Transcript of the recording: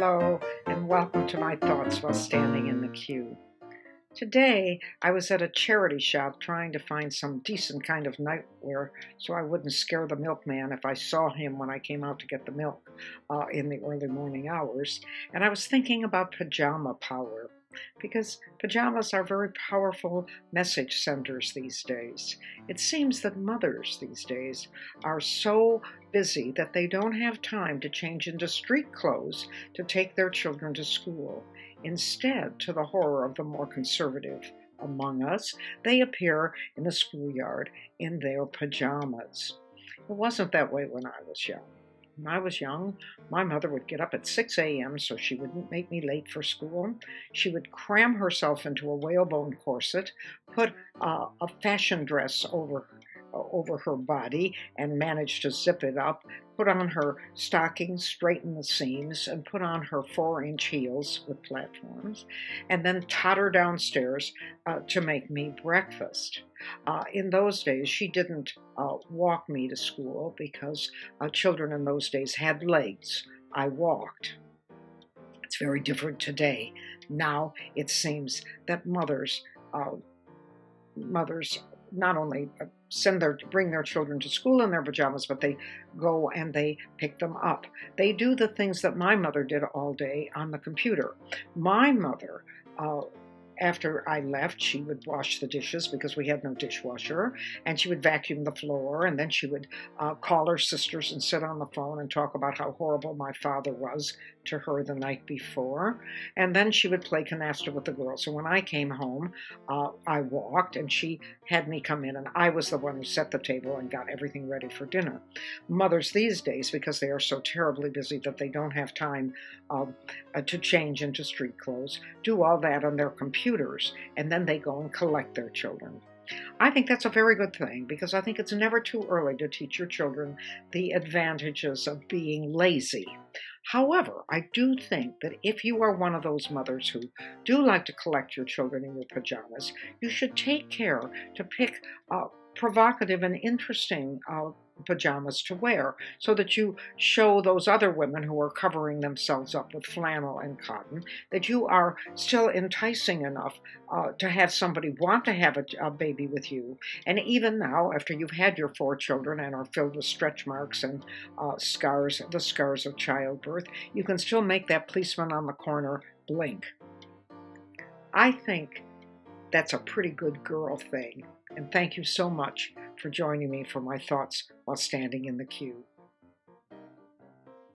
Hello, and welcome to my thoughts while standing in the queue. Today, I was at a charity shop trying to find some decent kind of nightwear so I wouldn't scare the milkman if I saw him when I came out to get the milk in the early morning hours. And I was thinking about pajama power because pajamas are very powerful message senders these days. It seems that mothers these days are so busy that they don't have time to change into street clothes to take their children to school. Instead, to the horror of the more conservative among us, they appear in the schoolyard in their pajamas. It wasn't that way when I was young. When I was young, my mother would get up at 6 a.m. so she wouldn't make me late for school. She would cram herself into a whalebone corset, put a fashion dress over her body and manage to zip it up, put on her stockings, straighten the seams, and put on her 4-inch heels with platforms, and then totter downstairs to make me breakfast. In those days, she didn't walk me to school because children in those days had legs. I walked. It's very different today. Now it seems that mothers not only bring their children to school in their pajamas, but they go and they pick them up. They do the things that my mother did all day on the computer. My mother, after I left, she would wash the dishes because we had no dishwasher, and she would vacuum the floor, and then she would call her sisters and sit on the phone and talk about how horrible my father was to her the night before, and then she would play canasta with the girls. So when I came home, I walked, and she had me come in, and I was the one who set the table and got everything ready for dinner. Mothers these days, because they are so terribly busy that they don't have time to change into street clothes, do all that on their computers, and then they go and collect their children. I think that's a very good thing because I think it's never too early to teach your children the advantages of being lazy. However, I do think that if you are one of those mothers who do like to collect your children in your pajamas, you should take care to pick provocative and interesting pajamas to wear so that you show those other women who are covering themselves up with flannel and cotton that you are still enticing enough to have somebody want to have a baby with you. And even now, after you've had your 4 children and are filled with stretch marks and scars, the scars of childbirth, you can still make that policeman on the corner blink. I think that's a pretty good girl thing. And thank you so much for joining me for my thoughts while standing in the queue.